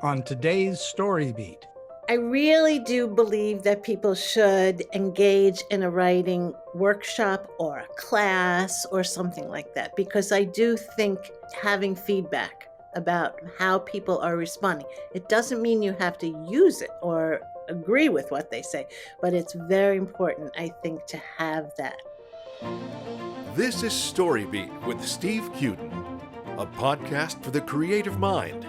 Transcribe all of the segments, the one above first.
on today's StoryBeat. I really do believe that people should engage in a writing workshop or a class or something like that, because I do think having feedback about how people are responding, it doesn't mean you have to use it or agree with what they say, but it's very important, I think, to have that. This is StoryBeat with Steve Cuden, a podcast for the creative mind.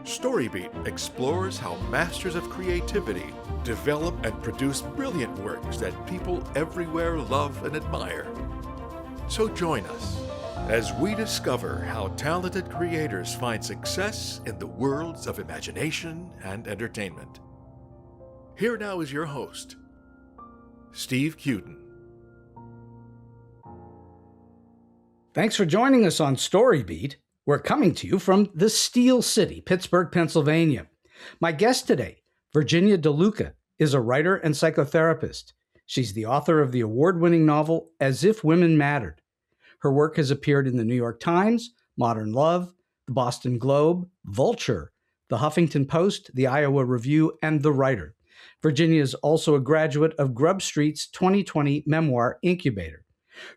StoryBeat explores how masters of creativity develop and produce brilliant works that people everywhere love and admire. So join us as we discover how talented creators find success in the worlds of imagination and entertainment. Here now is your host, Steve Cuden. Thanks for joining us on StoryBeat. We're coming to you from the Steel City, Pittsburgh, Pennsylvania. My guest today, Virginia DeLuca, is a writer and psychotherapist. She's the author of the award-winning novel As If Women Mattered. Her work has appeared in the New York Times, Modern Love, the Boston Globe, Vulture, the Huffington Post, the Iowa Review, and The Writer. Virginia is also a graduate of GrubStreet's 2020 Memoir Incubator.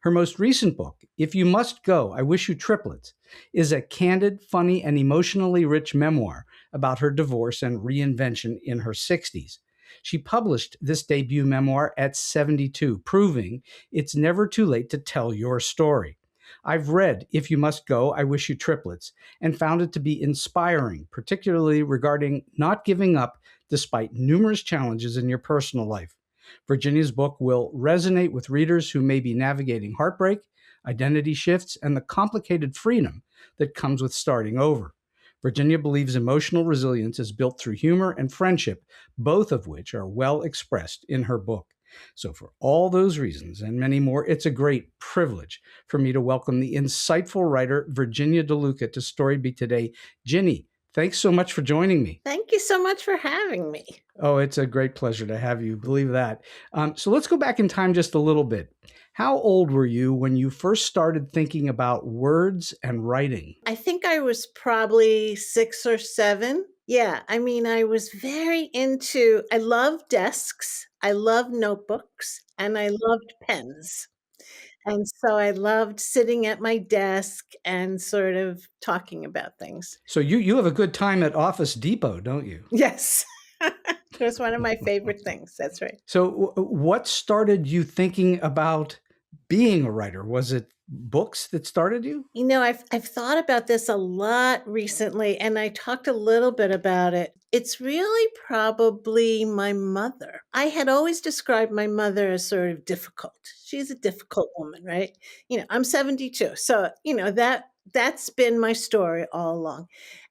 Her most recent book, If You Must Go, I Wish You Triplets, is a candid, funny, and emotionally rich memoir about her divorce and reinvention in her 60s. She published this debut memoir at 72, proving it's never too late to tell your story. I've read If You Must Go, I Wish You Triplets, and found it to be inspiring, particularly regarding not giving up despite numerous challenges in your personal life. Virginia's book will resonate with readers who may be navigating heartbreak, identity shifts, and the complicated freedom that comes with starting over. Virginia believes emotional resilience is built through humor and friendship, both of which are well expressed in her book. So for all those reasons and many more, it's a great privilege for me to welcome the insightful writer Virginia DeLuca to StoryBeat today. Ginny, thanks so much for joining me. Thank you so much for having me. Oh, it's a great pleasure to have you. Believe that. So let's go back in time just a little bit. How old were you when you first started thinking about words and writing? I think I was probably 6 or 7. Yeah, I mean, I was I love desks, I love notebooks, and I loved pens. And so I loved sitting at my desk and sort of talking about things. So you have a good time at Office Depot, don't you? Yes. It was one of my favorite things. That's right. So what started you thinking about being a writer? Was it books that started you? You know, I've thought about this a lot recently, and I talked a little bit about it. It's really probably my mother. I had always described my mother as sort of difficult. She's a difficult woman, right? I'm 72. So, that's been my story all along.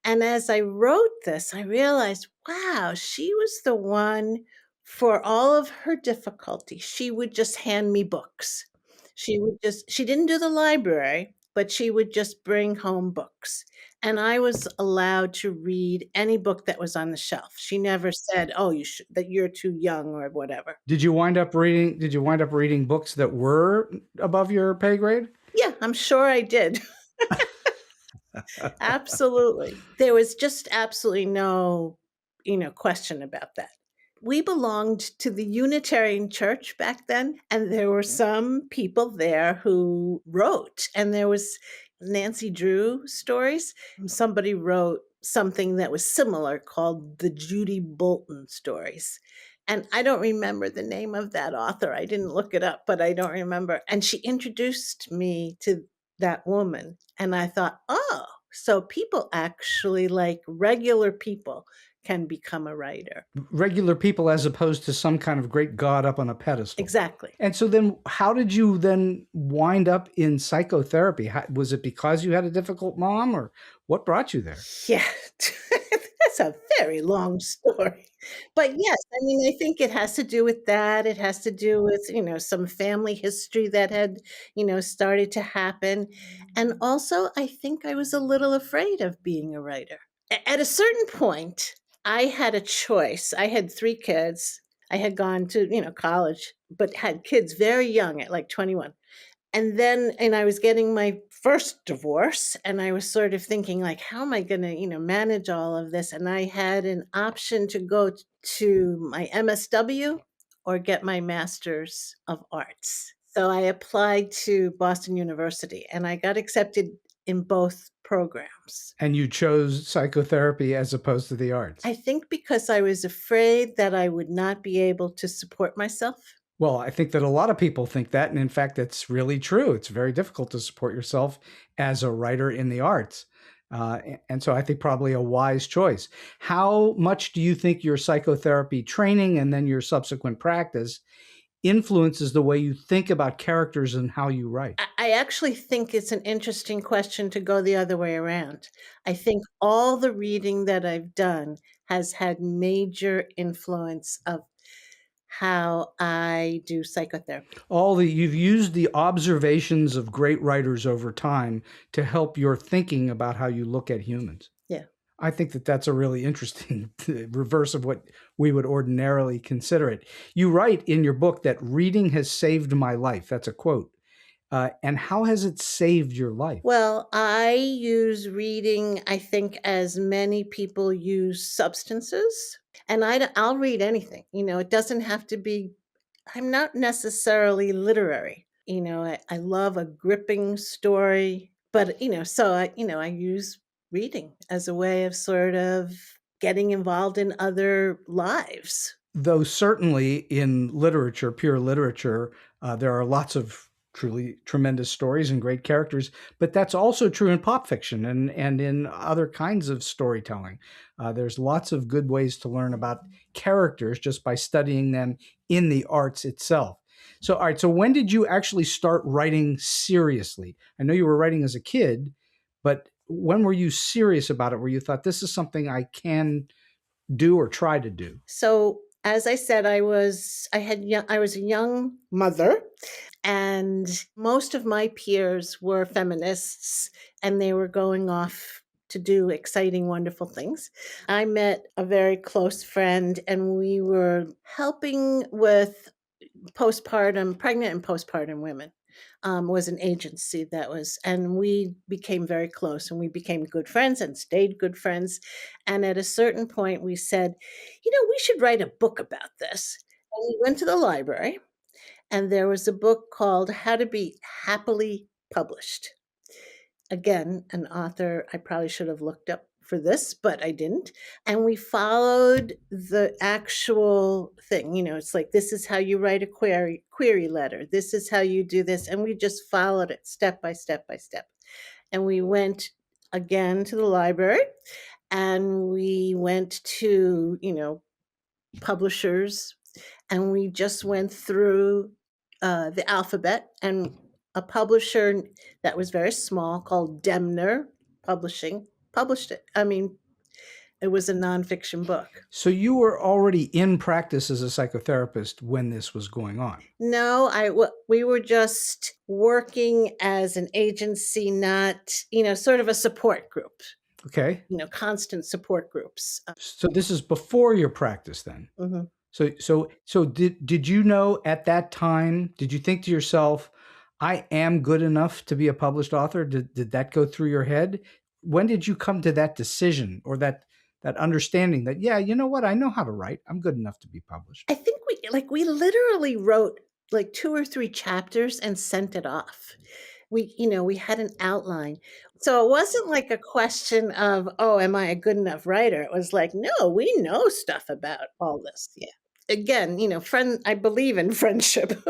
And as I wrote this, I realized, wow, she was the one for all of her difficulty. She would just hand me books. She didn't do the library, but she would just bring home books. And I was allowed to read any book that was on the shelf. She never said, "Oh, that you're too young," or whatever. Did you wind up reading books that were above your pay grade? Yeah, I'm sure I did. Absolutely. There was just absolutely no, question about that. We belonged to the Unitarian Church back then, and there were some people there who wrote, and there was Nancy Drew stories. Somebody wrote something that was similar called the Judy Bolton stories. And I don't remember the name of that author. I didn't look it up, but I don't remember. And she introduced me to that woman, and I thought, oh, so people actually, like regular people, can become a writer. Regular people as opposed to some kind of great god up on a pedestal. Exactly. And so then how did you then wind up in psychotherapy? Was it because you had a difficult mom, or what brought you there? Yeah, that's a very long story. But yes, I mean, I think it has to do with that. It has to do with, some family history that had, started to happen. And also, I think I was a little afraid of being a writer. At a certain point, I had a choice. I had 3 kids. I had gone to, college, but had kids very young at like 21. And I was getting my first divorce, and I was sort of thinking like, how am I going to, manage all of this? And I had an option to go to my MSW or get my Master's of Arts. So I applied to Boston University and I got accepted in both programs. And you chose psychotherapy as opposed to the arts. I think because I was afraid that I would not be able to support myself. Well, I think that a lot of people think that. And in fact, that's really true. It's very difficult to support yourself as a writer in the arts. And so I think probably a wise choice. How much do you think your psychotherapy training and then your subsequent practice influences the way you think about characters and how you write? I actually think it's an interesting question to go the other way around. I think all the reading that I've done has had major influence of how I do psychotherapy. You've used the observations of great writers over time to help your thinking about how you look at humans. Yeah. I think that that's a really interesting reverse of what we would ordinarily consider it. You write in your book that reading has saved my life. That's a quote. And how has it saved your life? Well, I use reading, I think, as many people use substances. And I'll read anything. It doesn't have to be, I'm not necessarily literary. I love a gripping story. But, I use reading as a way of sort of getting involved in other lives. Though certainly in literature, pure literature, there are lots of truly tremendous stories and great characters, but that's also true in pop fiction and in other kinds of storytelling. There's lots of good ways to learn about characters just by studying them in the arts itself. So, all right, so when did you actually start writing seriously? I know you were writing as a kid, but when were you serious about it, where you thought this is something I can do or try to do? So, as I said, I was a young mother, and most of my peers were feminists, and they were going off to do exciting, wonderful things. I met a very close friend, and we were helping with pregnant and postpartum women. Was an agency and we became very close and we became good friends and stayed good friends. And at a certain point we said, we should write a book about this. And we went to the library and there was a book called How to Be Happily Published. Again, an author I probably should have looked up for this, but I didn't. And we followed the actual thing. It's like, this is how you write a query letter. This is how you do this. And we just followed it step by step by step. And we went again to the library and we went to, publishers, and we just went through the alphabet, and a publisher that was very small called Demner Publishing published it. I mean, it was a nonfiction book. So you were already in practice as a psychotherapist when this was going on? No, we were just working as an agency, not, sort of a support group. Okay. Constant support groups. So this is before your practice then? Mm-hmm. So did you know at that time, did you think to yourself, I am good enough to be a published author? Did that go through your head? When did you come to that decision or that understanding that, yeah, you know what, I know how to write. I'm good enough to be published? I think we literally wrote like 2 or 3 chapters and sent it off. We had an outline. So it wasn't like a question of, oh, am I a good enough writer? It was like, no, we know stuff about all this. Yeah. Again, I believe in friendship.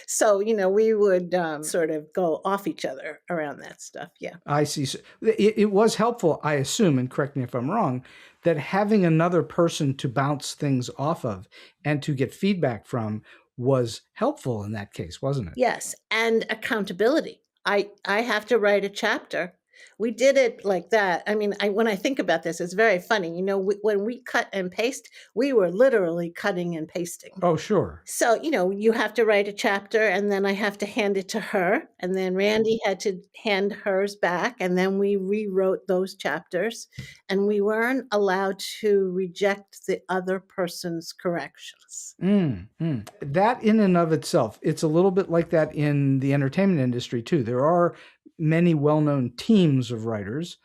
So, we would sort of go off each other around that stuff. Yeah. I see. So it was helpful, I assume, and correct me if I'm wrong, that having another person to bounce things off of and to get feedback from was helpful in that case, wasn't it? Yes. And accountability. I have to write a chapter. We did it like that. I mean, when I think about this, it's very funny. When we cut and paste, we were literally cutting and pasting. Oh, sure. So, you have to write a chapter and then I have to hand it to her. And then Randy had to hand hers back. And then we rewrote those chapters. And we weren't allowed to reject the other person's corrections. That in and of itself, it's a little bit like that in the entertainment industry, too. There are many well-known teams of writers,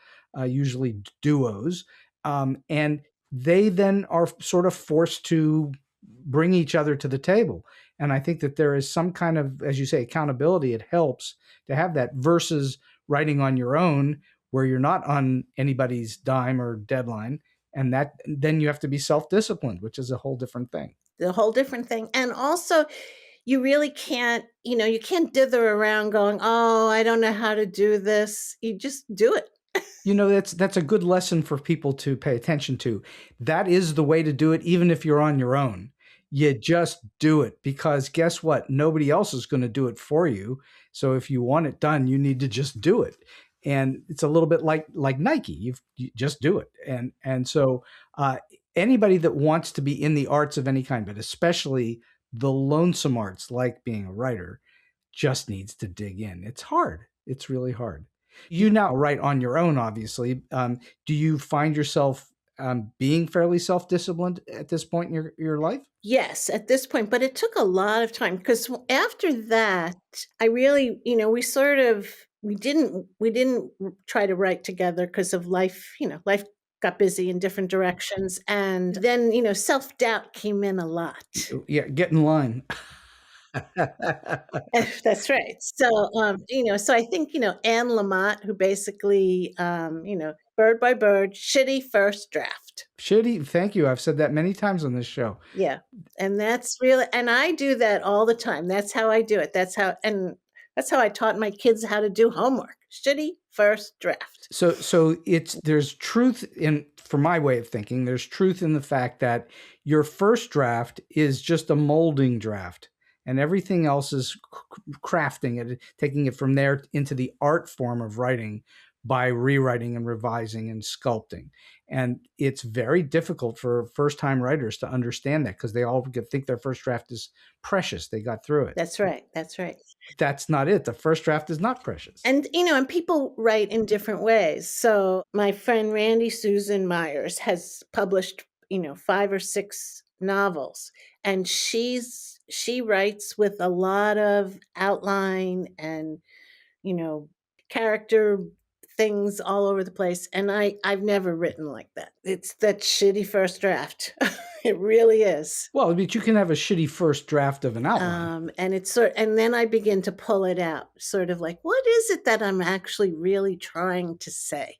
usually duos, and they then are sort of forced to bring each other to the table. And I think that there is some kind of, as you say, accountability. It helps to have that versus writing on your own where you're not on anybody's dime or deadline. And that then you have to be self-disciplined, which is a whole different thing. The whole different thing. And also, you really can't, you can't dither around going, oh, I don't know how to do this. You just do it. That's a good lesson for people to pay attention to. That is the way to do it, even if you're on your own. You just do it, because guess what? Nobody else is going to do it for you. So if you want it done, you need to just do it. And it's a little bit like Nike. You just do it. And so anybody that wants to be in the arts of any kind, but especially the lonesome arts like being a writer, just needs to dig in. It's hard. It's really hard. You now write on your own, obviously. Do you find yourself being fairly self-disciplined at this point in your life? Yes, at this point, but it took a lot of time because after that, I really, we didn't try to write together because of life, life got busy in different directions. And then, self-doubt came in a lot. Yeah, get in line. That's right. So, so I think, Anne Lamott, who basically, bird by bird, shitty first draft. Shitty. Thank you. I've said that many times on this show. Yeah. And that's really, and I do that all the time. That's how I do it. That's how I taught my kids how to do homework. Shitty first draft. So there's truth for my way of thinking, there's truth in the fact that your first draft is just a molding draft. And everything else is crafting it, taking it from there into the art form of writing by rewriting and revising and sculpting. And it's very difficult for first-time writers to understand that because they all think their first draft is precious. They got through it. That's right. That's right. That's not it. The first draft is not precious. And, and people write in different ways. So my friend Randy Susan Myers has published, 5 or 6 novels, and she writes with a lot of outline and, character things all over the place. And I've never written like that. It's that shitty first draft. It really is. Well, but you can have a shitty first draft of an outline. And then I begin to pull it out, sort of like, what is it that I'm actually really trying to say?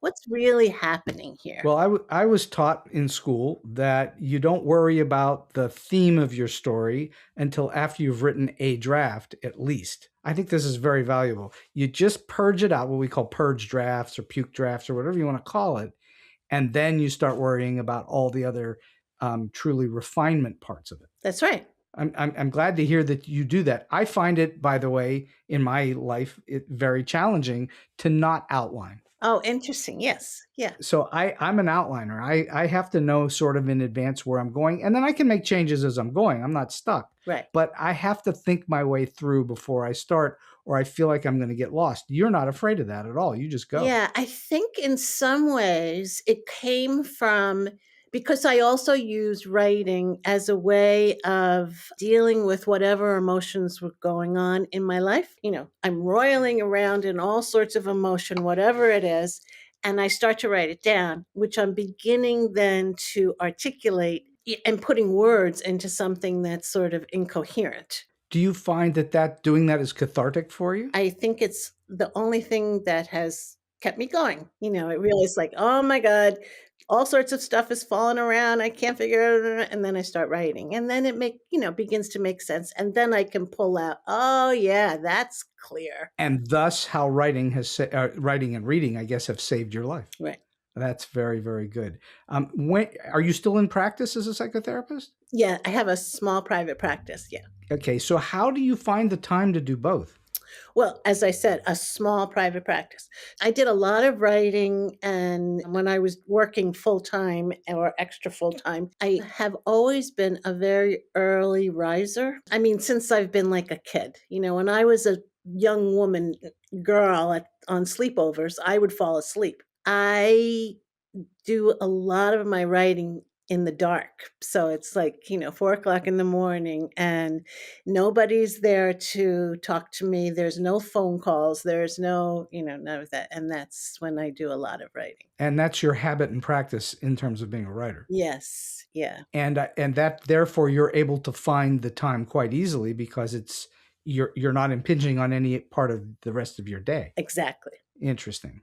What's really happening here? Well, I was taught in school that you don't worry about the theme of your story until after you've written a draft, at least. I think this is very valuable. You just purge it out, what we call purge drafts or puke drafts or whatever you want to call it. And then you start worrying about all the other truly refinement parts of it. That's right. I'm glad to hear that you do that. I find it, by the way, in my life, very challenging to not outline. Oh, interesting. Yes. Yeah. So I'm an outliner. I have to know sort of in advance where I'm going, and then I can make changes as I'm going. I'm not stuck. Right. But I have to think my way through before I start, or I feel like I'm going to get lost. You're not afraid of that at all. You just go. Yeah. I think in some ways it came from, because I also used writing as a way of dealing with whatever emotions were going on in my life. I'm roiling around in all sorts of emotion, whatever it is, and I start to write it down, which I'm beginning then to articulate and putting words into something that's sort of incoherent. Do you find that doing that is cathartic for you? I think it's the only thing that has kept me going. It really is like, oh my God, all sorts of stuff is falling around. I can't figure it out. And then I start writing, and then it begins to make sense. And then I can pull out, oh yeah, that's clear. And thus how writing and reading, I guess, have saved your life. Right. That's very, very good. Are you still in practice as a psychotherapist? Yeah, I have a small private practice. Yeah. Okay. So how do you find the time to do both? Well, as I said, a small private practice. I did a lot of writing, and when I was working full-time or extra full-time, I have always been a very early riser. I mean, since I've been like a kid. When I was a young girl on sleepovers, I would fall asleep. I do a lot of my writing in the dark. So it's like, 4 o'clock in the morning and nobody's there to talk to me. There's no phone calls. There's no, none of that. And that's when I do a lot of writing. And that's your habit and practice in terms of being a writer. Yes. Yeah. And that therefore you're able to find the time quite easily because you're not impinging on any part of the rest of your day. Exactly. Interesting.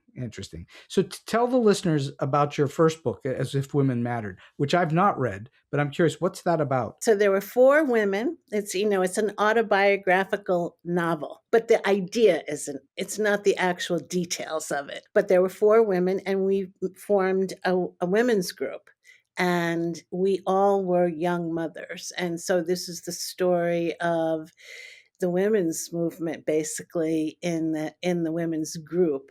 So tell the listeners about your first book, As If Women Mattered, which I've not read, but I'm curious, what's that about? So there were 4 women. It's, it's an autobiographical novel, but the idea it's not the actual details of it. But there were 4 women and we formed a women's group. And we all were young mothers. And so this is the story of the women's movement, basically in the women's group,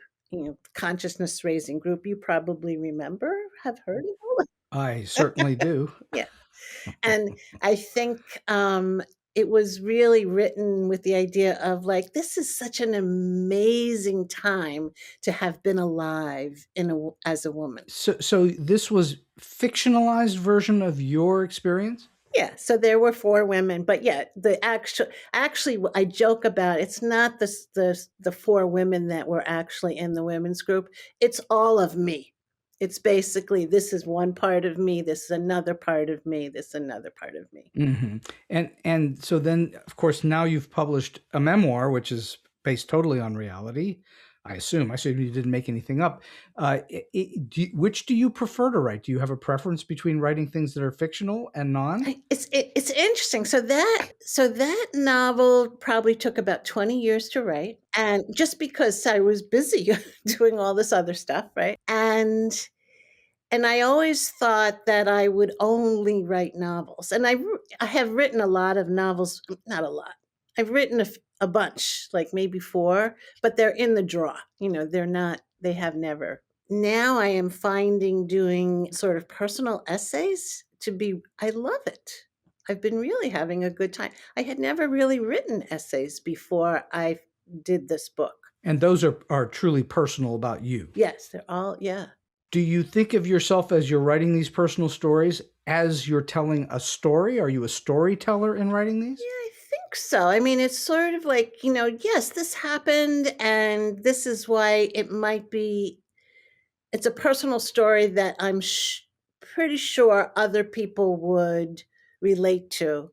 consciousness raising group. You probably have heard of it. I certainly do. Yeah. And I think it was really written with the idea of like, this is such an amazing time to have been alive as a woman. So this was fictionalized version of your experience? Yeah, so there were 4 women, but yeah, actually, I joke about it's not the 4 women that were actually in the women's group. It's all of me. It's basically this is one part of me, this is another part of me, this is another part of me. Mm-hmm. And so then, of course, now you've published a memoir, which is based totally on reality. I assume you didn't make anything up. Which do you prefer to write? Do you have a preference between writing things that are fictional and non? It's interesting. So that novel probably took about 20 years to write, and just because I was busy doing all this other stuff, right? And I always thought that I would only write novels, and I have written a lot of novels, not a lot. I've written a bunch, like maybe 4, but they're in the draw. They're not. They have never. Now I am finding doing sort of personal essays I love it. I've been really having a good time. I had never really written essays before I did this book. And those are truly personal about you. Yes, they're all, yeah. Do you think of yourself as you're writing these personal stories as you're telling a story? Are you a storyteller in writing these? Yeah, I think so. I mean, it's sort of like, yes, this happened and this is why it might be, it's a personal story that I'm pretty sure other people would relate to,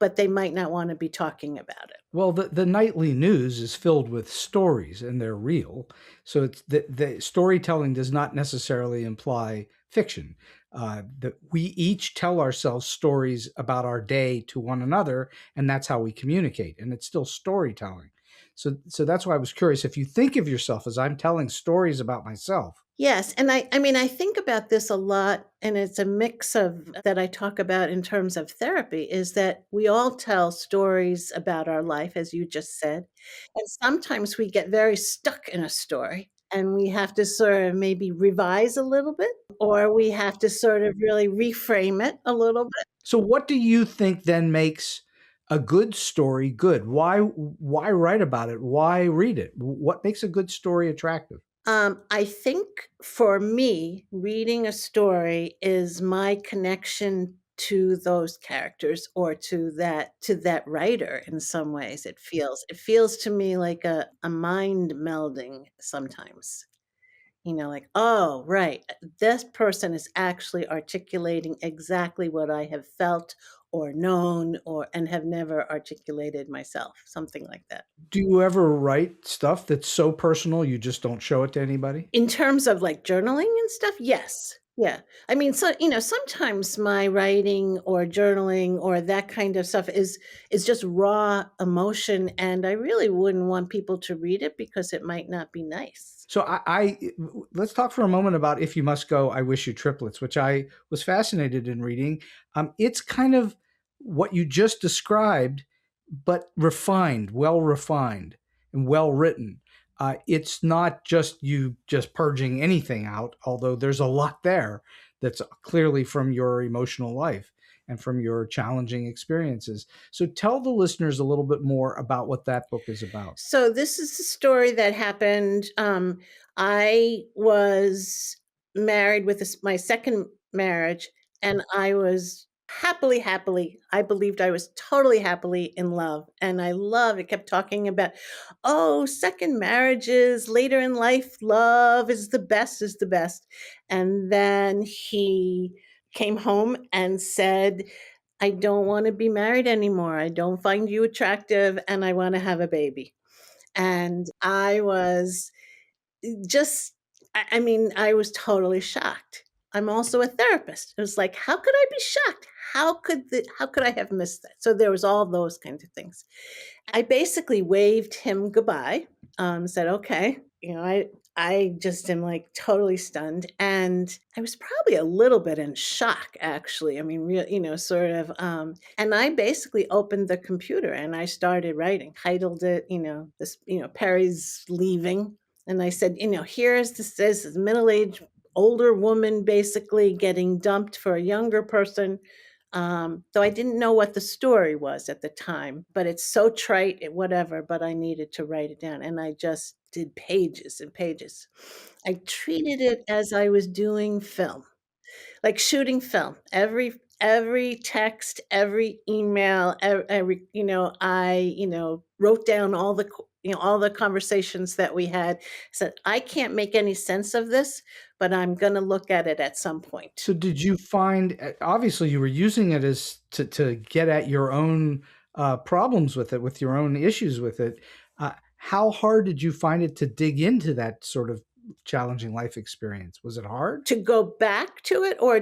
but they might not want to be talking about it. Well, the nightly news is filled with stories and they're real. So it's the storytelling does not necessarily imply fiction. That we each tell ourselves stories about our day to one another, and that's how we communicate. And it's still storytelling. So that's why I was curious if you think of yourself as I'm telling stories about myself. Yes. And I mean, I think about this a lot, and it's a mix of that I talk about in terms of therapy, is that we all tell stories about our life, as you just said. And sometimes we get very stuck in a story and we have to sort of maybe revise a little bit, or we have to sort of really reframe it a little bit. So what do you think then makes a good story good? Why write about it? Why read it? What makes a good story attractive? I think for me, reading a story is my connection to those characters or to that writer in some ways. It feels to me like a mind melding sometimes. Like, oh, right, this person is actually articulating exactly what I have felt or known and have never articulated myself, something like that. Do you ever write stuff that's so personal you just don't show it to anybody? In terms of like journaling and stuff, yes. Yeah. I mean, so, sometimes my writing or journaling or that kind of stuff is just raw emotion. And I really wouldn't want people to read it because it might not be nice. So let's talk for a moment about If You Must Go, I Wish You Triplets, which I was fascinated in reading. It's kind of what you just described, but well refined and well written. It's not just you just purging anything out, although there's a lot there that's clearly from your emotional life and from your challenging experiences. So tell the listeners a little bit more about what that book is about. So this is a story that happened. I was married with my second marriage, And I was I believed I was totally happily in love. And it kept talking about, oh, second marriages, later in life, love is the best, is the best. And then he came home and said, I don't want to be married anymore. I don't find you attractive and I want to have a baby. And I was just I mean, I was totally shocked. I'm also a therapist. It was like, how could I be shocked? How could I have missed that? So there was all those kinds of things. I basically waved him goodbye, said, okay. I just am like totally stunned. And I was probably a little bit in shock, actually. I mean, sort of. And I basically opened the computer and I started writing, titled it, Perry's leaving. And I said, here's this middle-aged older woman basically getting dumped for a younger person. Though I didn't know what the story was at the time, but it's so trite, whatever, but I needed to write it down. And I just did pages and pages. I treated it as I was doing film, like shooting film. Every text, every email, every I wrote down all the conversations that we had. Said I can't make any sense of this, but I'm going to look at it at some point. So did you find, obviously you were using it as to get at your own problems with it, with your own issues with it. How hard did you find it to dig into that sort of challenging life experience? Was it hard? To go back to it, or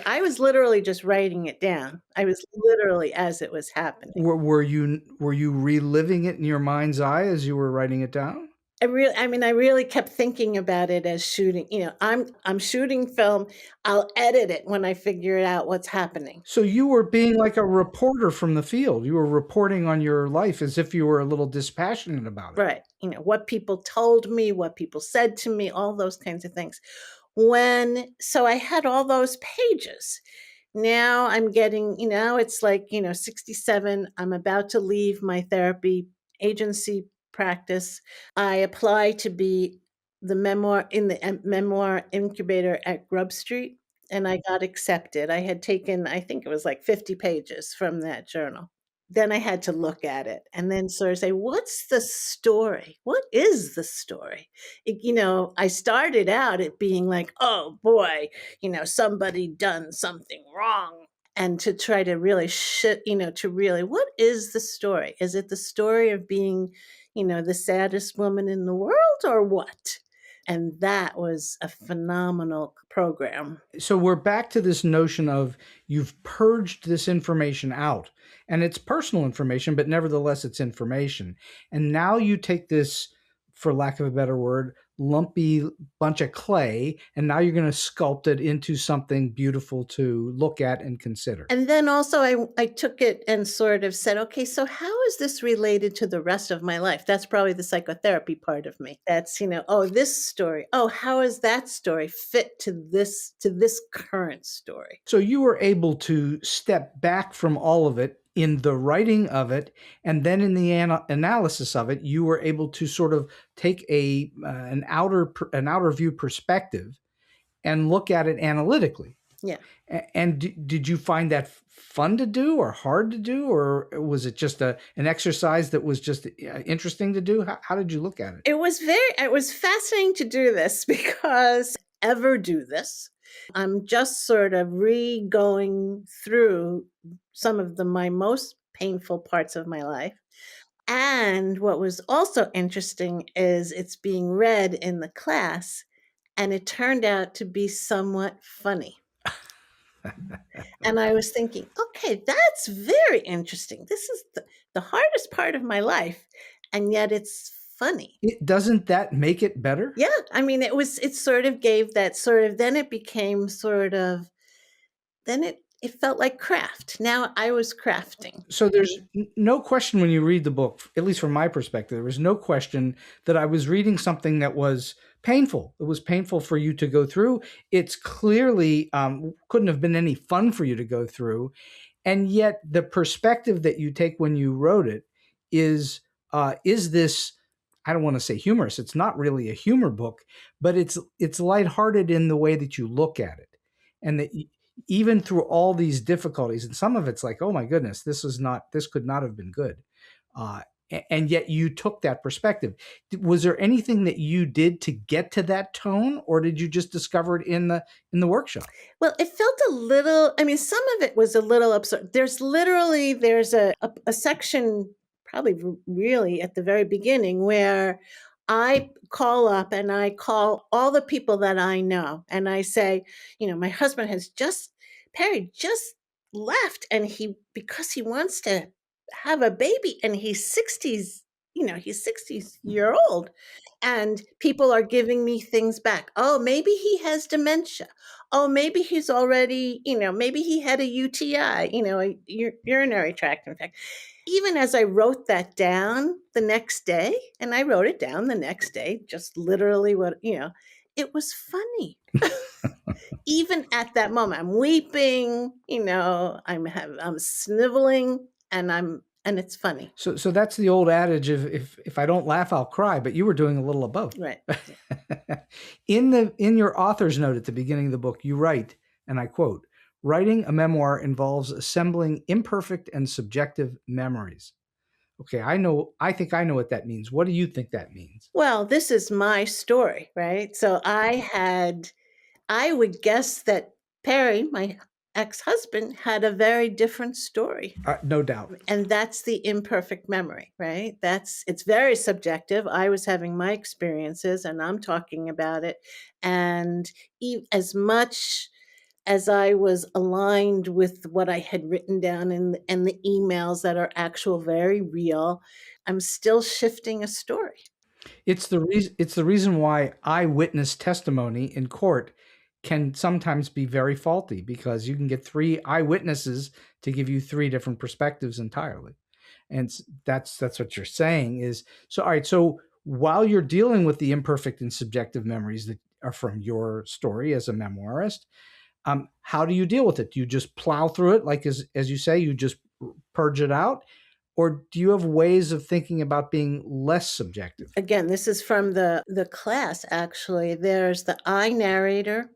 I was literally just writing it down. I was literally as it was happening. Were you reliving it in your mind's eye as you were writing it down? I really kept thinking about it as shooting. I'm shooting film. I'll edit it when I figure out what's happening. So you were being like a reporter from the field. You were reporting on your life as if you were a little dispassionate about it. Right. What people told me, what people said to me, all those kinds of things. So I had all those pages. Now I'm getting, it's like, 67. I'm about to leave my therapy agency practice. I apply to be the Memoir Incubator at GrubStreet, and I got accepted. I had taken, I think it was like 50 pages from that journal. Then I had to look at it and then sort of say, what's the story? What is the story? I started out it being like, oh boy, somebody done something wrong. And to try to really what is the story? Is it the story of being, the saddest woman in the world or what? And that was a phenomenal program. So we're back to this notion of you've purged this information out, and it's personal information, but nevertheless it's information. And now you take this, for lack of a better word, lumpy bunch of clay, and now you're going to sculpt it into something beautiful to look at and consider. And then also I took it and sort of said, okay, so how is this related to the rest of my life? That's probably the psychotherapy part of me. That's, this story. Oh, how is that story fit to this current story? So you were able to step back from all of it in the writing of it, and then in the analysis of it, you were able to sort of take an outer view perspective and look at it analytically. Yeah. And did you find that fun to do, or hard to do, or was it just an exercise that was just interesting to do? How did you look at it? It was fascinating to do this because ever do this. I'm just sort of going through some of my most painful parts of my life. And what was also interesting is it's being read in the class, and it turned out to be somewhat funny. And I was thinking, okay, that's very interesting. This is the hardest part of my life, and yet it's funny. Doesn't that make it better? Yeah. I mean, it sort of gave that sort of, then it became sort of, then it felt like craft. Now I was crafting. So there's no question when you read the book, at least from my perspective, there was no question that I was reading something that was painful. It was painful for you to go through. It's clearly couldn't have been any fun for you to go through. And yet the perspective that you take when you wrote it is this, I don't want to say humorous. It's not really a humor book, but it's lighthearted in the way that you look at it, and that even through all these difficulties, and some of it's like, oh my goodness, this could not have been good. And yet you took that perspective. Was there anything that you did to get to that tone, or did you just discover it in the workshop? Well, it felt a little, I mean, some of it was a little absurd. There's a section, probably really at the very beginning, where I call up and I call all the people that I know. And I say, my husband Perry just left, and because he wants to have a baby, and he's 60s, he's 60-year-old. And people are giving me things back. Oh, maybe he has dementia. Oh, maybe he's already, maybe he had a UTI, a urinary tract infection. Even as I wrote that down the next day, and I wrote it down the next day, just literally it was funny. Even at that moment, I'm weeping, I'm sniveling, and it's funny. So that's the old adage of if I don't laugh, I'll cry. But you were doing a little of both. Right. In your author's note at the beginning of the book, you write, and I quote, "Writing a memoir involves assembling imperfect and subjective memories." Okay, I think I know what that means. What do you think that means? Well, this is my story, right? So I would guess that Perry, my ex-husband, had a very different story. No doubt. And that's the imperfect memory, right? It's very subjective. I was having my experiences and I'm talking about it. And as much as I was aligned with what I had written down and the emails that are actual, very real, I'm still shifting a story. It's the reason why eyewitness testimony in court can sometimes be very faulty, because you can get 3 eyewitnesses to give you 3 different perspectives entirely. And that's what you're saying is, so all right, so while you're dealing with the imperfect and subjective memories that are from your story as a memoirist, how do you deal with it? Do you just plow through it, like as you say, you just purge it out? Or do you have ways of thinking about being less subjective? Again, this is from the class, actually. There's the I narrator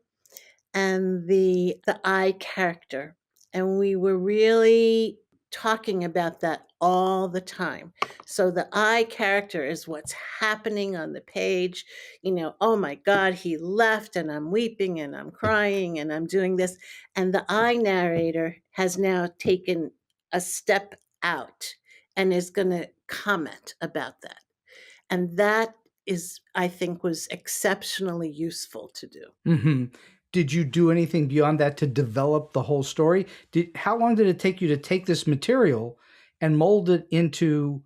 and the I character. And we were really talking about that all the time. So the I character is what's happening on the page. Oh my God, he left, and I'm weeping and I'm crying and I'm doing this. And the I narrator has now taken a step out and is going to comment about that. And that I think, was exceptionally useful to do. Mm-hmm. Did you do anything beyond that to develop the whole story? How long did it take you to take this material and mold it into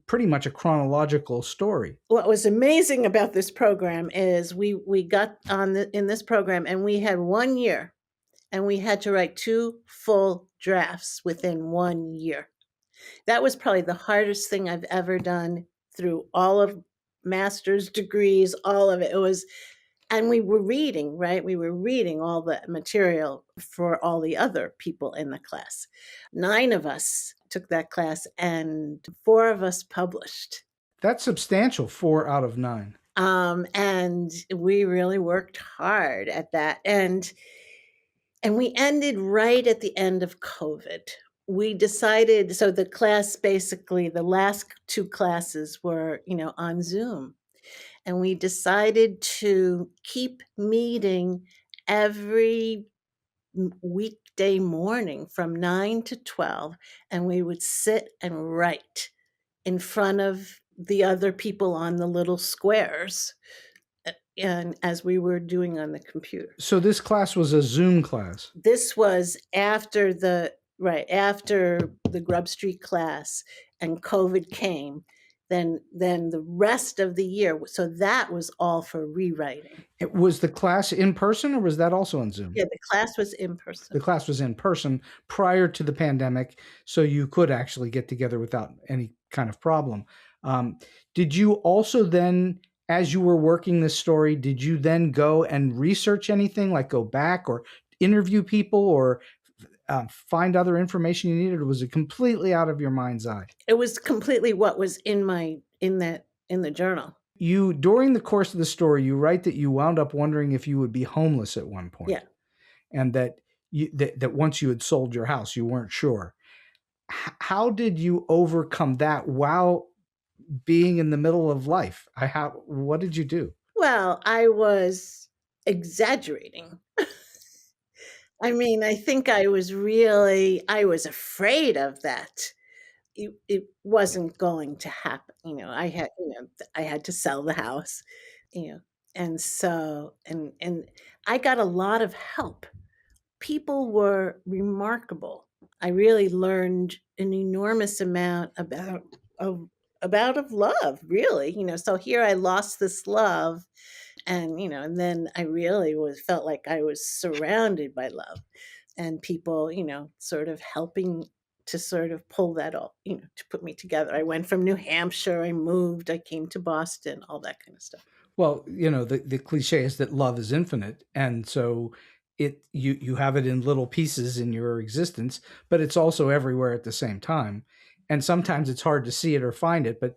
pretty much a chronological story? What was amazing about this program is we got in this program, and we had 1 year, and we had to write 2 full drafts within 1 year. That was probably the hardest thing I've ever done through all of master's degrees, all of it. And we were reading, right? We were reading all the material for all the other people in the class. 9 of us took that class, and 4 of us published. That's substantial, 4 out of 9. And we really worked hard at that. And we ended right at the end of COVID. We decided, so the class, basically, the last 2 classes were, on Zoom. And we decided to keep meeting every weekday morning from 9 to 12. And we would sit and write in front of the other people on the little squares, and as we were doing on the computer. So this class was a Zoom class? This was after the GrubStreet class, and COVID came. Then the rest of the year, so that was all for rewriting. Was the class in person, or was that also on Zoom? Yeah, the class was in person. The class was in person prior to the pandemic, so you could actually get together without any kind of problem. Did you also then, as you were working this story, did you then go and research anything, like go back or interview people or find other information you needed, or was it completely out of your mind's eye? It was completely what was in the journal. You, during the course of the story, you write that you wound up wondering if you would be homeless at one point. Yeah. And that that once you had sold your house, you weren't sure. How did you overcome that while being in the middle of life? What did you do? Well, I was exaggerating. I mean, I think I was afraid of that. It wasn't going to happen. I had to sell the house, you know, and so, and I got a lot of help. People were remarkable. I really learned an enormous amount of love, really. So here I lost this love, and then I really felt like I was surrounded by love, and people, sort of helping to sort of pull that all, to put me together. I went from New Hampshire, I moved, I came to Boston, all that kind of stuff. Well, the cliche is that love is infinite. And so you have it in little pieces in your existence, but it's also everywhere at the same time. And sometimes it's hard to see it or find it, but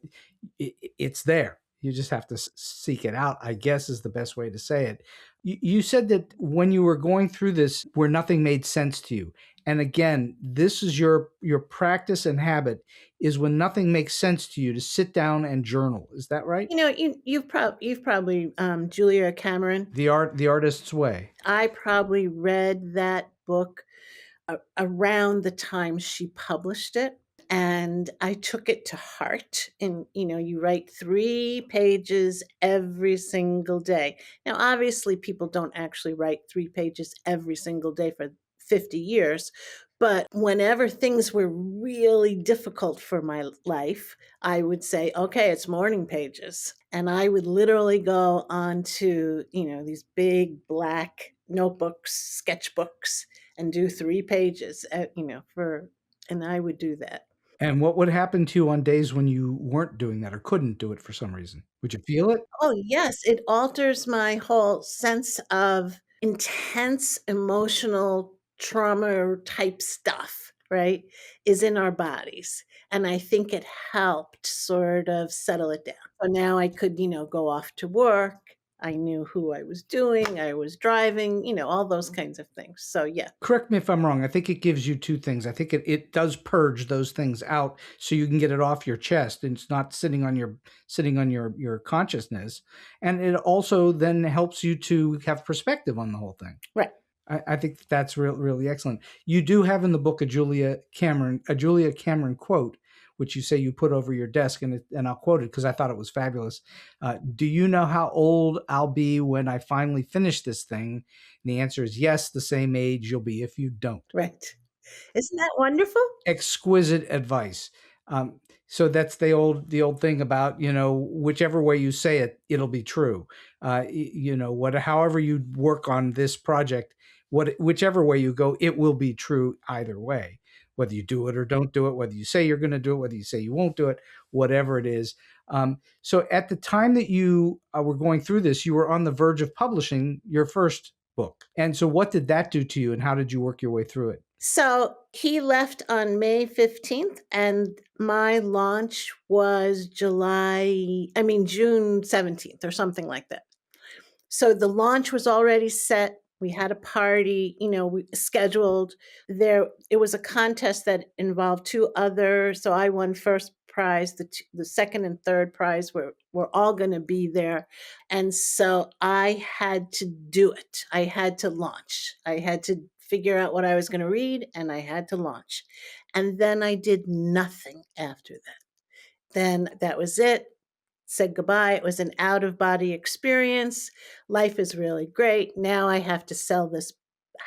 it's there. You just have to seek it out, I guess, is the best way to say it. You said that when you were going through this, where nothing made sense to you. And again, this is your practice and habit, is when nothing makes sense to you, to sit down and journal. Is that right? You've probably Julia Cameron, The Artist's Way. I probably read that book around the time she published it, and I took it to heart. And you write 3 pages every single day. Now, obviously, people don't actually write 3 pages every single day for 50 years. But whenever things were really difficult for my life, I would say, okay, it's morning pages. And I would literally go onto, these big black notebooks, sketchbooks, and do 3 pages, and I would do that. And what would happen to you on days when you weren't doing that or couldn't do it for some reason? Would you feel it? Oh, yes, it alters my whole sense of intense emotional trauma type stuff, right, is in our bodies. And I think it helped sort of settle it down. So now I could, go off to work. I knew who I was doing. I was driving, all those kinds of things. So, yeah. Correct me if I'm wrong. I think it gives you 2 things. I think it does purge those things out so you can get it off your chest and it's not sitting on your consciousness. And it also then helps you to have perspective on the whole thing. Right. I think that's really excellent. You do have in the book a Julia Cameron quote, which you say you put over your desk, and I'll quote it because I thought it was fabulous. Do you know how old I'll be when I finally finish this thing? And the answer is yes, the same age you'll be if you don't. Right. Isn't that wonderful? Exquisite advice. So that's the old thing about, whichever way you say it, it'll be true. However you work on this project, whichever way you go, it will be true either way. Whether you do it or don't do it, whether you say you're going to do it, whether you say you won't do it, whatever it is. So at the time that you were going through this, you were on the verge of publishing your first book. And so what did that do to you, and how did you work your way through it? So he left on May 15th, and my launch was June 17th or something like that. So the launch was already set. We had a party, we scheduled there. It was a contest that involved 2 others. So I won first prize. The second and third prize were all going to be there. And so I had to do it. I had to launch. I had to figure out what I was going to read, and I had to launch. And then I did nothing after that. Then that was it. Said goodbye. It was an out-of-body experience. Life is really great. Now I have to sell this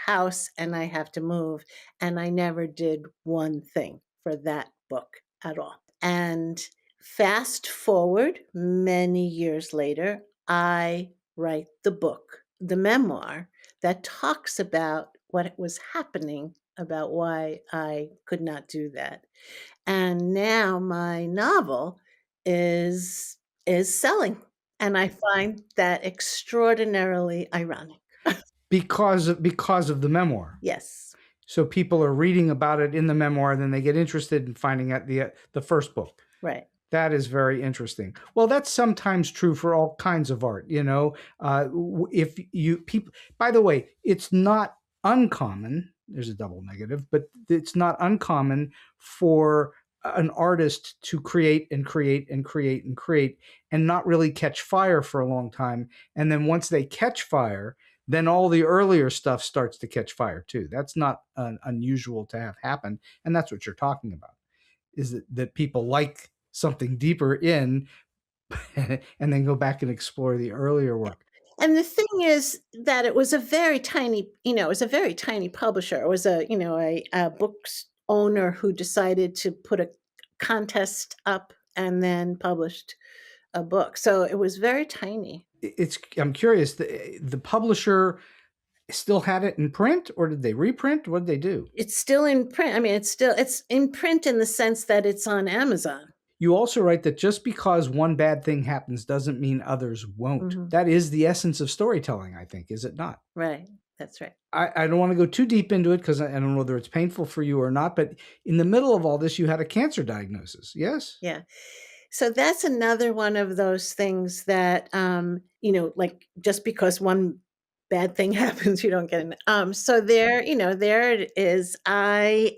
house and I have to move. And I never did one thing for that book at all. And fast forward many years later, I write the book, the memoir, that talks about what was happening, about why I could not do that. And now my novel is selling. And I find that extraordinarily ironic. Because of the memoir. Yes. So people are reading about it in the memoir, then they get interested in finding out the first book. Right. That is very interesting. Well, that's sometimes true for all kinds of art. If you people, by the way, it's not uncommon there's a double negative, but it's not uncommon for an artist to create and create and create and create and not really catch fire for a long time. And then once they catch fire, then all the earlier stuff starts to catch fire too. That's not unusual to have happen. And that's what you're talking about, is that people like something deeper in and then go back and explore the earlier work. And the thing is that it was a very tiny, it was a very tiny publisher. It was a books owner who decided to put a contest up and then published a book. So it was very tiny. I'm curious, the publisher still had it in print, or did they reprint? What did they do? It's still in print. I mean, it's in print in the sense that it's on Amazon. You also write that just because one bad thing happens doesn't mean others won't. Mm-hmm. That is the essence of storytelling, I think, is it not? Right. That's right. I don't want to go too deep into it because I don't know whether it's painful for you or not, but in the middle of all this, you had a cancer diagnosis, yes? Yeah. So that's another one of those things that, like just because one bad thing happens, you don't get it. So there it is. I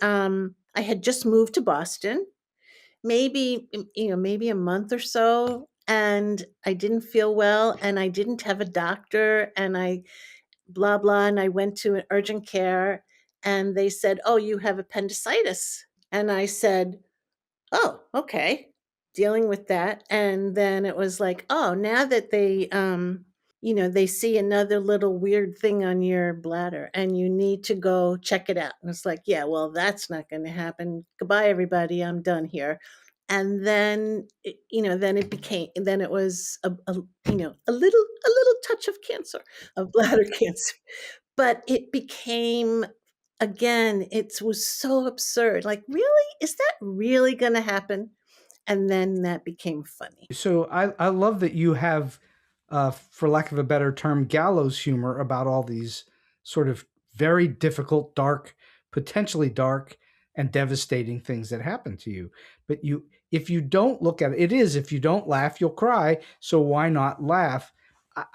had just moved to Boston, maybe a month or so, and I didn't feel well, and I didn't have a doctor, and I blah blah, and I went to an urgent care, and they said, "Oh, you have appendicitis," and I said, "Oh, okay." Dealing with that. And then it was like, oh, now that they see another little weird thing on your bladder and you need to go check it out. And it's like, yeah, well, that's not going to happen. Goodbye, everybody. I'm done here. And then, then it was a little touch of cancer, of bladder cancer. But it became, again, it was so absurd. Like, really? Is that really going to happen? And then that became funny. So I love that you have, for lack of a better term, gallows humor about all these sort of very difficult, dark, potentially dark and devastating things that happen to you. But if you don't look at it, if you don't laugh, you'll cry. So why not laugh?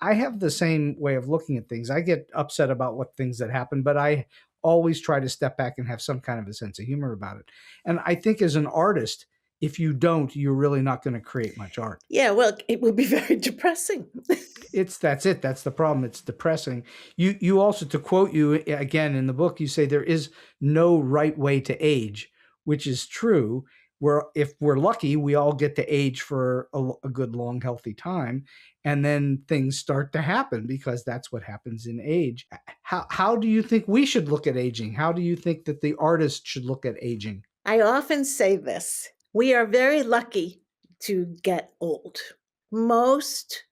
I have the same way of looking at things. I get upset about what things that happen, but I always try to step back and have some kind of a sense of humor about it. And I think as an artist, if you don't, you're really not going to create much art. Yeah, well, it would be very depressing. That's it. That's the problem. It's depressing. You also, to quote you again in the book, you say there is no right way to age, which is true. If we're lucky, we all get to age for a good, long, healthy time. And then things start to happen because that's what happens in age. How do you think we should look at aging? How do you think that the artist should look at aging? I often say this. We are very lucky to get old. Most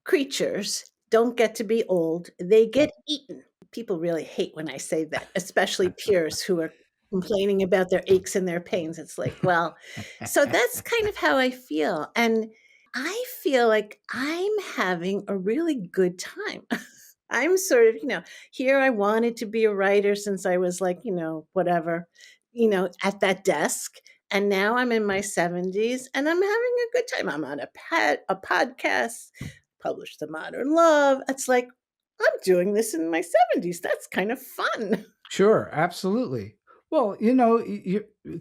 creatures don't get to be old. They get eaten. People really hate when I say that, especially peers who are complaining about their aches and their pains. It's like, well, so that's kind of how I feel. And I feel like I'm having a really good time. I'm sort of, here I wanted to be a writer since I was like, whatever, at that desk. And now I'm in my 70s and I'm having a good time. I'm on a podcast, published The Modern Love. It's like, I'm doing this in my 70s. That's kind of fun. Sure, absolutely. Well,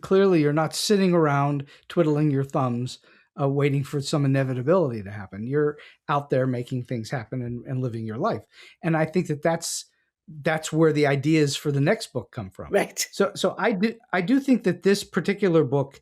clearly you're not sitting around twiddling your thumbs, waiting for some inevitability to happen. You're out there making things happen and living your life. And I think that's where the ideas for the next book come from. Right. So I do think that this particular book,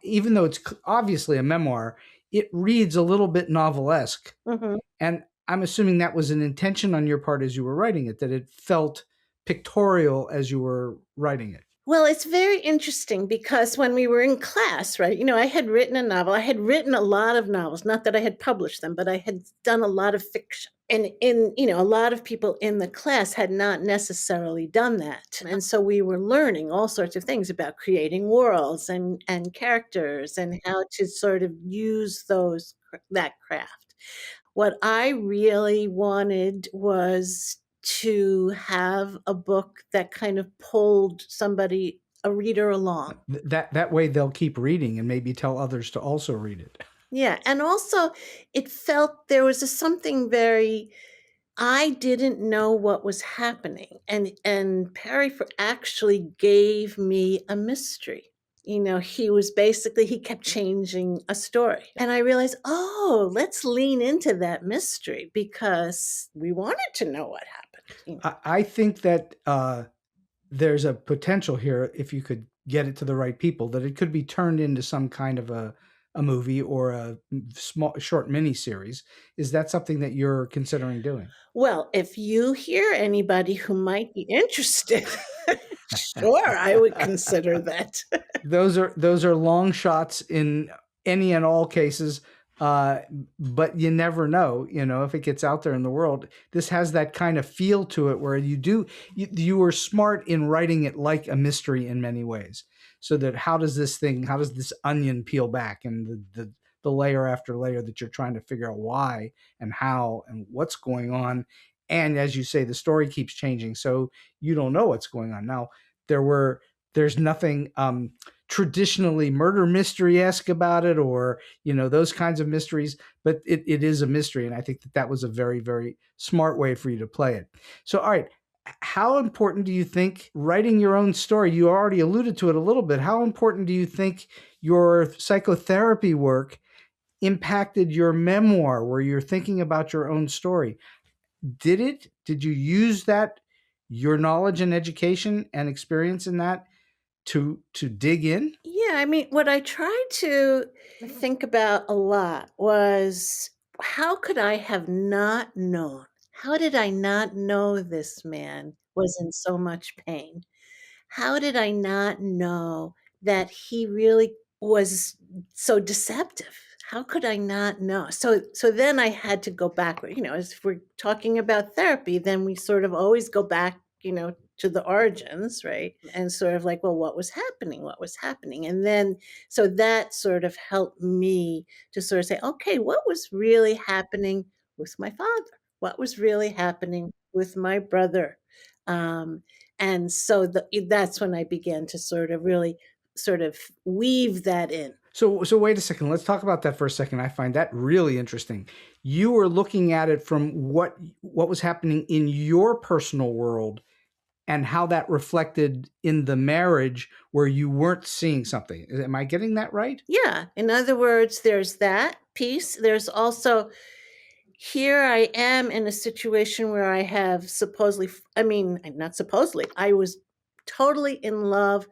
even though it's obviously a memoir, it reads a little bit novelesque. Mm-hmm. And I'm assuming that was an intention on your part as you were writing it, that it felt pictorial as you were writing it. Well, it's very interesting because when we were in class, right, I had written a novel. I had written a lot of novels, not that I had published them, but I had done a lot of fiction. And a lot of people in the class had not necessarily done that. And so we were learning all sorts of things about creating worlds and characters and how to sort of use that craft. What I really wanted was to have a book that kind of pulled a reader along. That way they'll keep reading and maybe tell others to also read it. Yeah. And also it felt there was something very I didn't know what was happening, and Perry actually gave me a mystery. He kept changing a story. And I realized, oh, let's lean into that mystery because we wanted to know what happened. I think that there's a potential here, if you could get it to the right people, that it could be turned into some kind of a movie or a short mini series. Is that something that you're considering doing? Well, if you hear anybody who might be interested, sure, I would consider that. Those are long shots in any and all cases, but you never know. If it gets out there in the world, this has that kind of feel to it where you were smart in writing it like a mystery in many ways. So that how does this onion peel back, and the layer after layer that you're trying to figure out why and how and what's going on. And as you say, the story keeps changing, so you don't know what's going on. Now, there's nothing traditionally murder mystery-esque about it, or those kinds of mysteries, but it is a mystery, and I think that was a very, very smart way for you to play it. So, all right, how important do you think writing your own story? You already alluded to it a little bit. How important do you think your psychotherapy work impacted your memoir, where you're thinking about your own story? Did you use that, your knowledge and education and experience in that, to dig in? Yeah, I mean, what I tried to think about a lot was, how could I have not known? How did I not know this man was in so much pain? How did I not know that he really was so deceptive? How could I not know? So then I had to go backward. As if we're talking about therapy, then we sort of always go back, to the origins, right? And sort of like, well, what was happening? What was happening? And then, so that sort of helped me to sort of say, okay, what was really happening with my father? What was really happening with my brother? And so that's when I began to sort of really sort of weave that in. So wait a second. Let's talk about that for a second. I find that really interesting. You were looking at it from what was happening in your personal world and how that reflected in the marriage where you weren't seeing something. Am I getting that right? Yeah. In other words, there's that piece. There's also, here I am in a situation where I have not supposedly, I was totally in love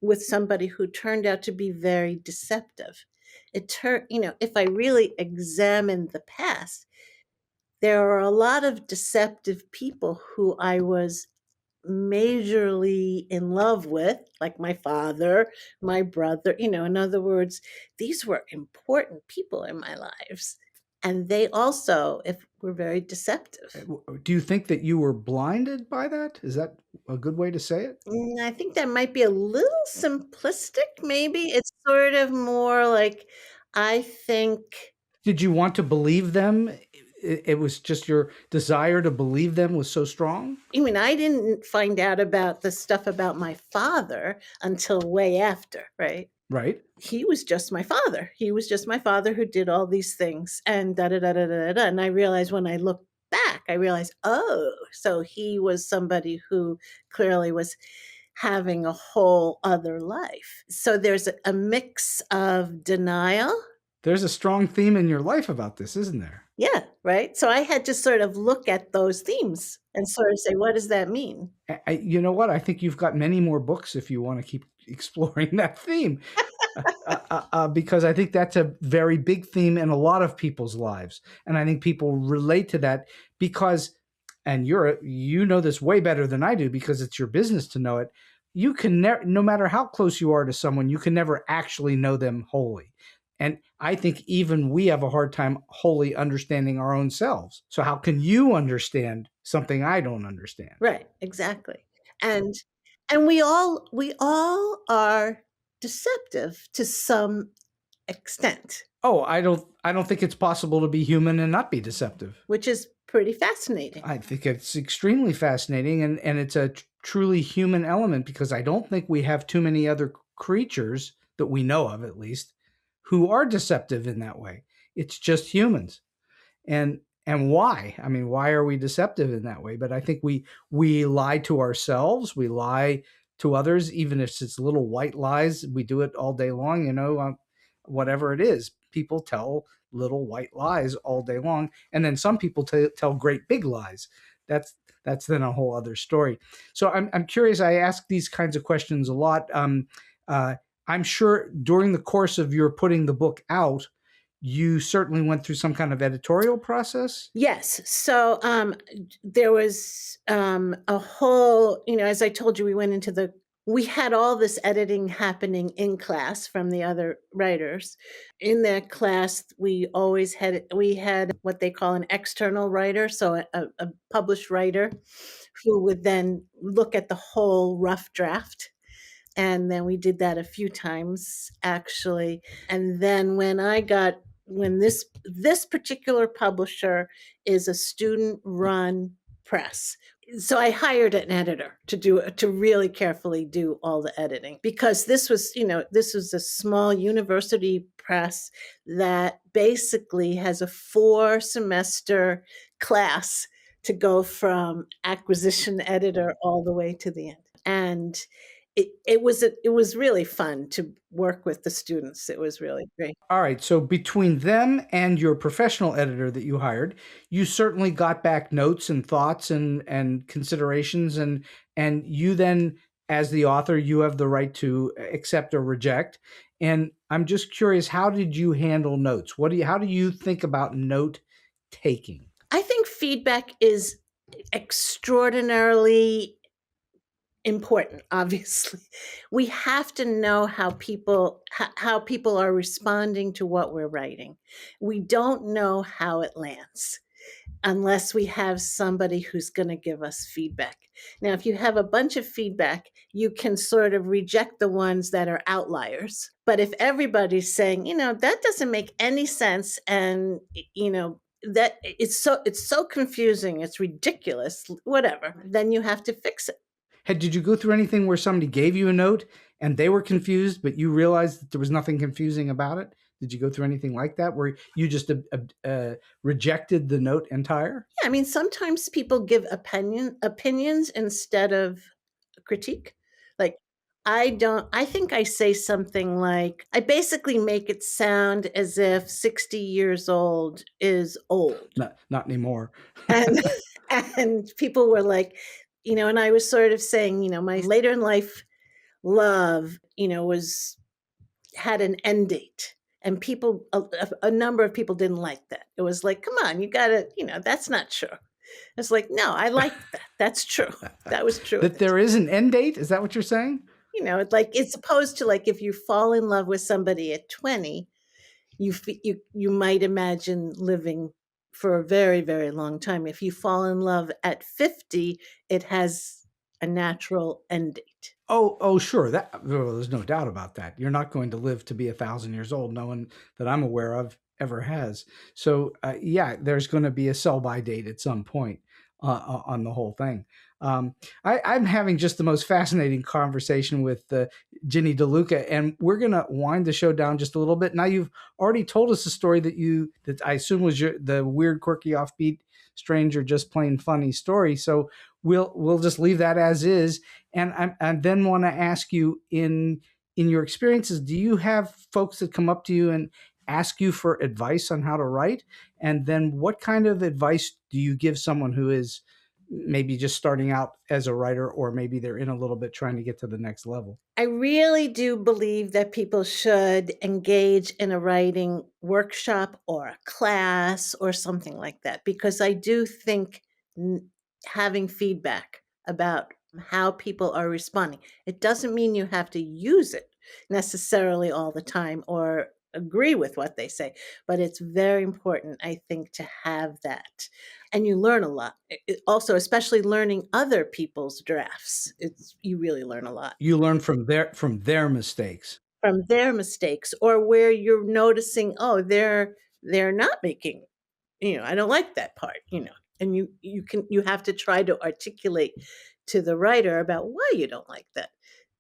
with somebody who turned out to be very deceptive. If I really examine the past, there are a lot of deceptive people who I was majorly in love with, like my father, my brother. In other words, these were important people in my lives. And they also, were very deceptive. Do you think that you were blinded by that? Is that a good way to say it? I think that might be a little simplistic, maybe. It's sort of more like, I think. Did you want to believe them? It was just your desire to believe them was so strong? I didn't find out about the stuff about my father until way after, right? Right. He was just my father. He was just my father who did all these things, and da da da da da da. And I realized, when I look back, oh, so he was somebody who clearly was having a whole other life. So there's a mix of denial. There's a strong theme in your life about this, isn't there? Yeah, right. So I had to sort of look at those themes and sort of say, what does that mean? You know what? I think you've got many more books if you want to keep exploring that theme. Because I think that's a very big theme in a lot of people's lives. And I think people relate to that because, and you know this way better than I do because it's your business to know it. You can never, no matter how close you are to someone, you can never actually know them wholly. And I think even we have a hard time wholly understanding our own selves. So how can you understand something I don't understand? Right, exactly. And we all are deceptive to some extent. Oh, I don't think it's possible to be human and not be deceptive. Which is pretty fascinating. I think it's extremely fascinating, and it's a truly human element because I don't think we have too many other creatures that we know of, at least, who are deceptive in that way. It's just humans. And and why? I mean, why are we deceptive in that way? But I think we lie to ourselves, we lie to others, even if it's little white lies. We do it all day long, whatever it is. People tell little white lies all day long, and then some people tell great big lies. That's then a whole other story. So I'm curious. I ask these kinds of questions a lot. I'm sure during the course of your putting the book out, you certainly went through some kind of editorial process. Yes. So there was a whole, as I told you, we had all this editing happening in class from the other writers. In that class, we had what they call an external writer, so a published writer who would then look at the whole rough draft. And then we did that a few times, actually. And then when this particular publisher is a student-run press, so I hired an editor to really carefully do all the editing, because this was a small university press that basically has a 4-semester class to go from acquisition editor all the way to the end. And it was really fun to work with the students. It was really great. All right. So between them and your professional editor that you hired, you certainly got back notes and thoughts and considerations, and you then, as the author, you have the right to accept or reject. And I'm just curious, how did you handle notes? How do you think about note taking? I think feedback is extraordinarily important. Obviously, we have to know how people are responding to what we're writing. We don't know how it lands unless we have somebody who's going to give us feedback. Now, if you have a bunch of feedback, you can sort of reject the ones that are outliers. But if everybody's saying, that doesn't make any sense, and that it's so confusing, it's ridiculous, whatever, then you have to fix it. Did you go through anything where somebody gave you a note and they were confused, but you realized that there was nothing confusing about it? Did you go through anything like that where you just rejected the note entire? Yeah, I mean, sometimes people give opinions instead of critique. Like, I think I say something like, I basically make it sound as if 60 years old is old. Not anymore. And people were like, and I was sort of saying, my later in life love, had an end date. And a number of people didn't like that. It was like, come on, you gotta, that's not true. It's like, no, I like that. That's true. That was true. That there is an end date? Is that what you're saying? Like, it's opposed to, like, if you fall in love with somebody at 20, you might imagine living for a very, very long time. If you fall in love at 50, it has a natural end date. Oh, sure. There's no doubt about that. You're not going to live to be 1,000 years old. No one that I'm aware of ever has. So, there's going to be a sell-by date at some point on the whole thing. I'm having just the most fascinating conversation with Ginny DeLuca, and we're going to wind the show down just a little bit. Now, you've already told us a story that I assume was the weird, quirky, offbeat, strange, or just plain funny story. So we'll just leave that as is. And I then want to ask you, in your experiences, do you have folks that come up to you and ask you for advice on how to write? And then what kind of advice do you give someone who is maybe just starting out as a writer, or maybe they're in a little bit trying to get to the next level? I really do believe that people should engage in a writing workshop or a class or something like that, because I do think having feedback about how people are responding, it doesn't mean you have to use it necessarily all the time or agree with what they say, but it's very important, I think, to have that. And you learn a lot. Also, especially learning other people's drafts, you really learn a lot. You learn from their mistakes. From their mistakes, or where you're noticing, oh, they're not making, I don't like that part, and you have to try to articulate to the writer about why you don't like that.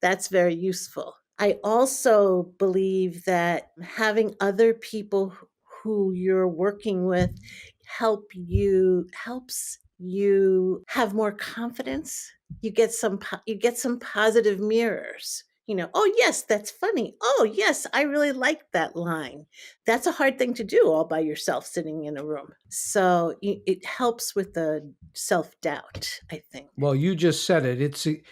That's very useful. I also believe that having other people who you're working with helps you have more confidence. You get some positive mirrors. Oh yes, that's funny. Oh yes, I really like that line. That's a hard thing to do all by yourself sitting in a room. So it helps with the self-doubt, I think. Well, you just said it.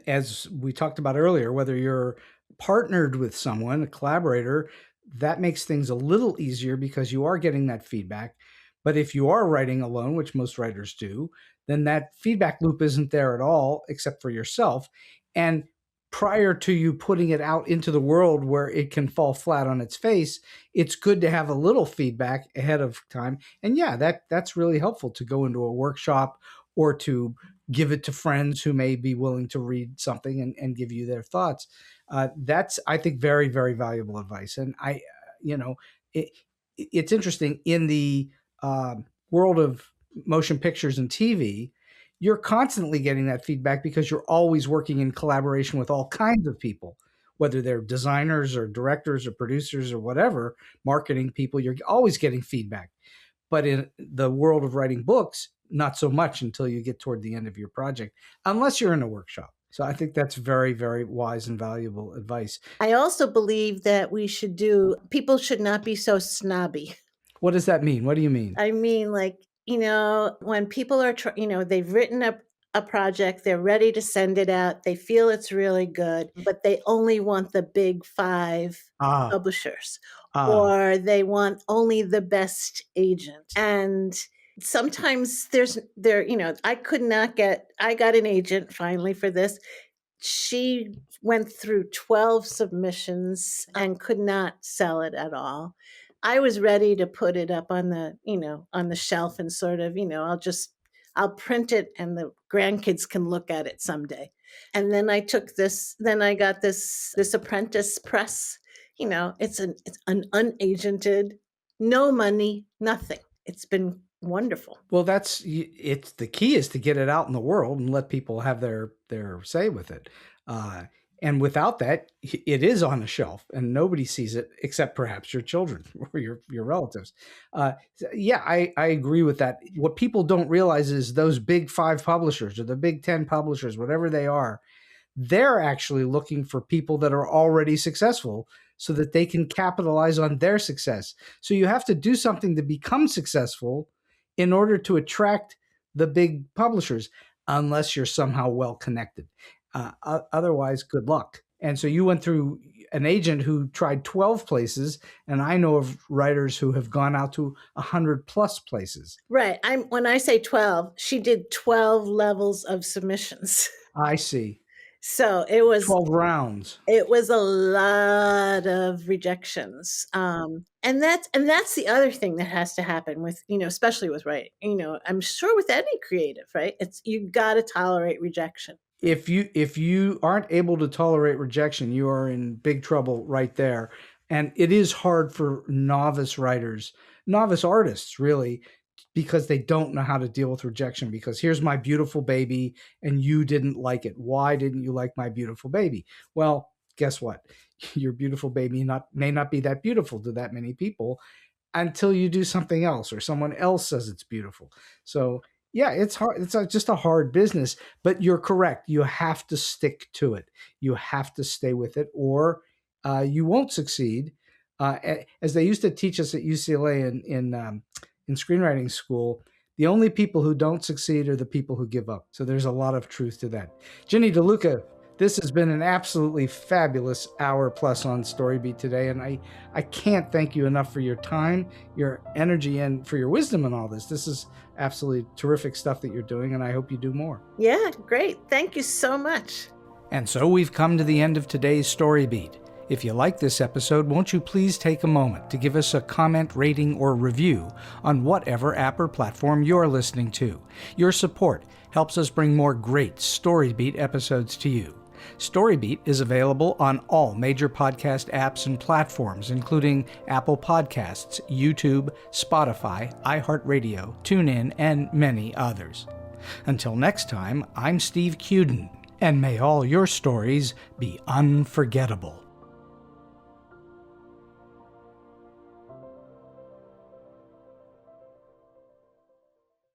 As we talked about earlier, whether you're partnered with someone, a collaborator, that makes things a little easier because you are getting that feedback. But if you are writing alone, which most writers do, then that feedback loop isn't there at all, except for yourself. And prior to you putting it out into the world where it can fall flat on its face, it's good to have a little feedback ahead of time. And yeah, that's really helpful to go into a workshop or to give it to friends who may be willing to read something and give you their thoughts. That's, I think, very, very valuable advice. And it's interesting in the world of motion pictures and TV, you're constantly getting that feedback because you're always working in collaboration with all kinds of people, whether they're designers or directors or producers or whatever, marketing people, you're always getting feedback. But in the world of writing books, not so much until you get toward the end of your project, unless you're in a workshop. So I think that's very, very wise and valuable advice. I also believe that people should not be so snobby. What does that mean? What do you mean? I mean, when people are, they've written a project, they're ready to send it out, they feel it's really good, but they only want the big 5 publishers, or they want only the best agent. And sometimes I got an agent finally for this. She went through 12 submissions and could not sell it at all. I was ready to put it up on the shelf and sort of, I'll print it and the grandkids can look at it someday. And then I got this apprentice press. It's an unagented, no money, nothing. It's been wonderful. Well, it's the key is to get it out in the world and let people have their say with it. And without that, it is on a shelf and nobody sees it except perhaps your children or your relatives. Yeah, I agree with that. What people don't realize is those big 5 publishers or the big 10 publishers, whatever they are, they're actually looking for people that are already successful so that they can capitalize on their success. So you have to do something to become successful in order to attract the big publishers, unless you're somehow well connected. Otherwise, good luck. And so you went through an agent who tried 12 places, and I know of writers who have gone out to 100+ places. Right. When I say 12, she did 12 levels of submissions. I see. So it was 12 rounds. It was a lot of rejections. And that's the other thing that has to happen with, especially with writing, I'm sure with any creative, right? You got to tolerate rejection. If you aren't able to tolerate rejection, you are in big trouble right there. And it is hard for novice artists, really, because they don't know how to deal with rejection. Because here's my beautiful baby and you didn't like it. Why didn't you like my beautiful baby? Well, guess what? Your beautiful baby may not be that beautiful to that many people until you do something else or someone else says it's beautiful. So yeah, it's hard. It's just a hard business, but you're correct. You have to stick to it. You have to stay with it, or you won't succeed. As they used to teach us at UCLA in screenwriting school, the only people who don't succeed are the people who give up. So there's a lot of truth to that. Ginny DeLuca, this has been an absolutely fabulous hour plus on StoryBeat today, and I can't thank you enough for your time, your energy, and for your wisdom in all this. This is absolutely terrific stuff that you're doing, and I hope you do more. Yeah, great. Thank you so much. And so we've come to the end of today's StoryBeat. If you like this episode, won't you please take a moment to give us a comment, rating, or review on whatever app or platform you're listening to. Your support helps us bring more great StoryBeat episodes to you. StoryBeat is available on all major podcast apps and platforms, including Apple Podcasts, YouTube, Spotify, iHeartRadio, TuneIn, and many others. Until next time, I'm Steve Cuden, and may all your stories be unforgettable.